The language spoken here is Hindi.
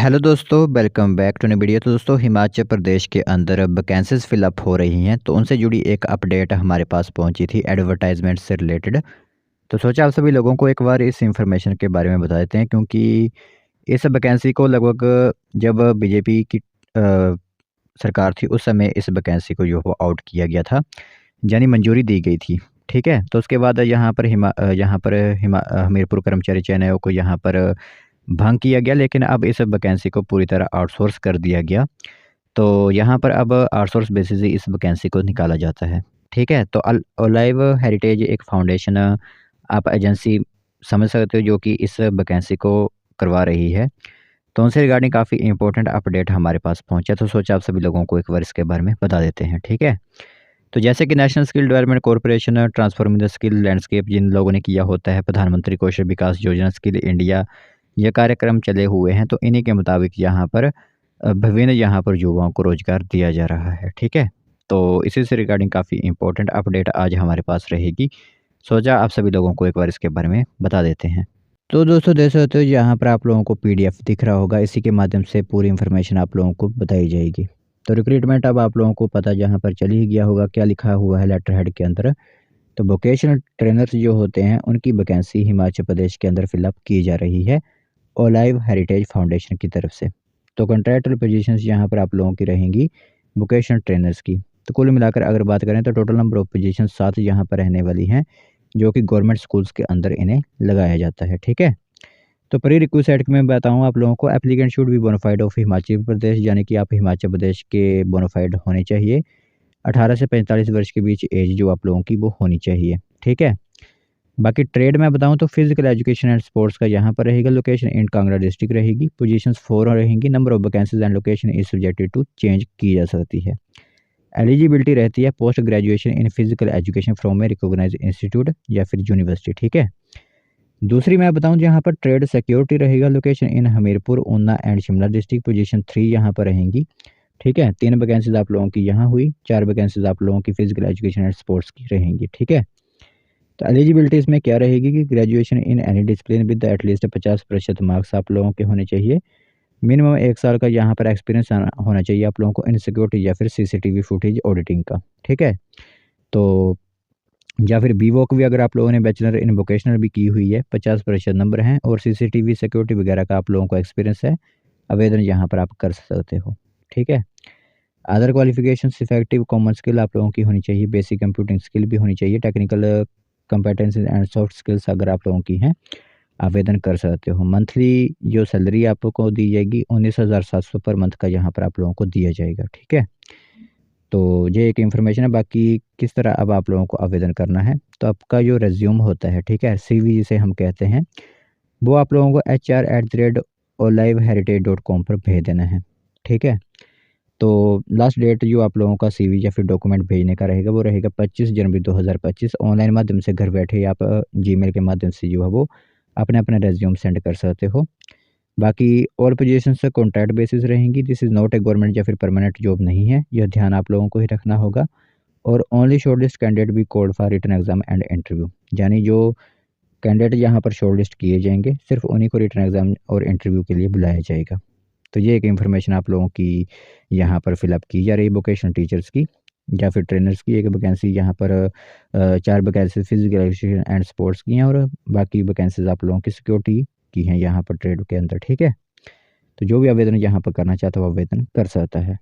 हेलो दोस्तों, welcome back to new video. तो दोस्तों, हिमाचल प्रदेश के अंदर वैकेंसीज फिलअप हो रही हैं, तो उनसे जुड़ी एक अपडेट हमारे पास पहुंची थी एडवर्टाइजमेंट से रिलेटेड। तो सोचा आप सभी लोगों को एक बार इस इंफॉर्मेशन के बारे में बता देते हैं, क्योंकि इस वैकेंसी को लगभग जब बीजेपी की सरकार थी उस समय इस वैकेंसी को जो वो आउट किया गया था, यानी मंजूरी दी गई थी। ठीक है, तो उसके बाद हमीरपुर कर्मचारी चयन आयोग को यहाँ पर भंग किया गया, लेकिन अब इस वैकेंसी को पूरी तरह आउटसोर्स कर दिया गया। तो यहाँ पर अब आउटसोर्स बेसिस ही इस वैकेंसी को निकाला जाता है। ठीक है, तो अलाइव हेरिटेज एक फाउंडेशन आप एजेंसी समझ सकते हो जो कि इस वैकेंसी को करवा रही है। तो उनसे रिगार्डिंग काफ़ी इंपॉर्टेंट अपडेट हमारे पास पहुंचा, तो सोचा आप सभी लोगों को एक बार इसके बारे में बता देते हैं। ठीक है, तो जैसे कि national skill development corporation transforming the skill landscape जिन लोगों ने किया होता है, प्रधानमंत्री कौशल विकास योजना, स्किल इंडिया, ये कार्यक्रम चले हुए हैं। तो इन्हीं के मुताबिक यहाँ पर विभिन्न यहाँ पर युवाओं को रोज़गार दिया जा रहा है। ठीक है, तो इसी से रिगार्डिंग काफ़ी इंपॉर्टेंट अपडेट आज हमारे पास रहेगी। सोचा आप सभी लोगों को एक बार इसके बारे में बता देते हैं। तो दोस्तों, देख सकते हो यहाँ पर आप लोगों को पीडीएफ दिख रहा होगा, इसी के माध्यम से पूरी इन्फॉर्मेशन आप लोगों को बताई जाएगी। तो रिक्रूटमेंट अब आप लोगों को पता जहाँ पर चल ही गया होगा क्या लिखा हुआ है लेटर हेड के अंदर। तो वोकेशनल ट्रेनर्स जो होते हैं उनकी वैकेंसी हिमाचल प्रदेश के अंदर फिलअप की जा रही है ओलाइव हेरिटेज फाउंडेशन की तरफ से। तो कॉन्ट्रैक्चुअल पोजीशंस यहाँ पर आप लोगों की रहेंगी वोकेशनल ट्रेनर्स की। तो कुल मिलाकर अगर बात करें तो टोटल नंबर ऑफ पोजीशन 7 यहाँ पर रहने वाली हैं, जो कि गवर्नमेंट स्कूल्स के अंदर इन्हें लगाया जाता है। ठीक है, तो प्री रिक्विजिट में बताऊँ आप लोगों को, applicant should be bonafide of Himachal Pradesh, यानी कि आप हिमाचल प्रदेश के बोनाफाइड होने चाहिए। 18 से 45 वर्ष के बीच एज जो आप लोगों की वो होनी चाहिए। ठीक है, बाकी ट्रेड में बताऊं तो फिजिकल एजुकेशन एंड स्पोर्ट्स का यहाँ पर रहेगा। लोकेशन इन कांगड़ा डिस्ट्रिक्ट रहेगी। पोजीशंस 4 रहेंगी। Number of vacancies and location is subjected to change की जा सकती है। एलिजिबिलिटी रहती है post graduation in physical education from a recognised institute या फिर यूनिवर्सिटी। ठीक है, दूसरी मैं बताऊं जहाँ पर ट्रेड सिक्योरिटी रहेगा। Location in Hamirpur, Una and Shimla district. Position 3 यहाँ पर रहेंगी। ठीक है, 3 वैकेंसीज आप लोगों की यहाँ हुई, 4 वैकेंसीज आप लोगों की फिजिकल एजुकेशन एंड स्पोर्ट्स की रहेंगी। ठीक है, तो एलिजिबिलिटी इसमें क्या रहेगी कि graduation in any discipline with at least 50% marks आप लोगों के होने चाहिए। मिनिमम 1 साल का यहाँ पर एक्सपीरियंस होना चाहिए आप लोगों को इन सिक्योरिटी या फिर सीसीटीवी फुटेज ऑडिटिंग का। ठीक है, तो या फिर बीवॉक भी अगर आप लोगों ने बैचलर इन वोकेशनल भी की हुई है, 50% नंबर हैं और सीसीटीवी सिक्योरिटी वगैरह का आप लोगों को एक्सपीरियंस है, आवेदन यहाँ पर आप कर सकते हो। ठीक है, other qualification effective common skill आप लोगों की होनी चाहिए, बेसिक कंप्यूटिंग स्किल भी होनी चाहिए, टेक्निकल कंपेटेंसीज एंड सॉफ्ट स्किल्स अगर आप लोगों की हैं, आवेदन कर सकते हो। मंथली जो सैलरी आपको दी जाएगी 19,700 पर मंथ का यहाँ पर आप लोगों को दिया जाएगा। ठीक है, तो ये एक इन्फॉर्मेशन है। बाकी किस तरह अब आप लोगों को आवेदन करना है, तो आपका जो रेज्यूम होता है, ठीक है, सीवी जिसे हम कहते हैं, वो आप लोगों को hr@oliveheritage.com पर भेज देना है। ठीक है, तो लास्ट डेट जो आप लोगों का सीवी या फिर डॉक्यूमेंट भेजने का रहेगा वो रहेगा 25 जनवरी 2025। ऑनलाइन माध्यम से घर बैठे आप जीमेल के माध्यम से जो है वो अपने अपने रेज्यूम सेंड कर सकते हो। बाकी और पोजीशन से कॉन्ट्रैक्ट बेसिस रहेंगी। This is not a government या फिर परमानेंट जॉब नहीं है, यह ध्यान आप लोगों को ही रखना होगा। और only shortlist candidate be called for written exam and interview, यानी जो कैंडिडेट यहाँ पर शॉर्टलिस्ट किए जाएंगे सिर्फ उन्हीं को रिटन एग्जाम और इंटरव्यू के लिए बुलाया जाएगा। तो ये एक इन्फॉर्मेशन आप लोगों की यहाँ पर फिलअप की जा रही है वोकेशनल टीचर्स की या फिर ट्रेनर्स की। एक वैकेंसी यहाँ पर 4 vacancy physical education and sports की हैं और बाकी वैकेंसीज आप लोगों की सिक्योरिटी की हैं यहाँ पर ट्रेड के अंदर। ठीक है, तो जो भी आवेदन यहाँ पर करना चाहता है वो आवेदन कर सकता है।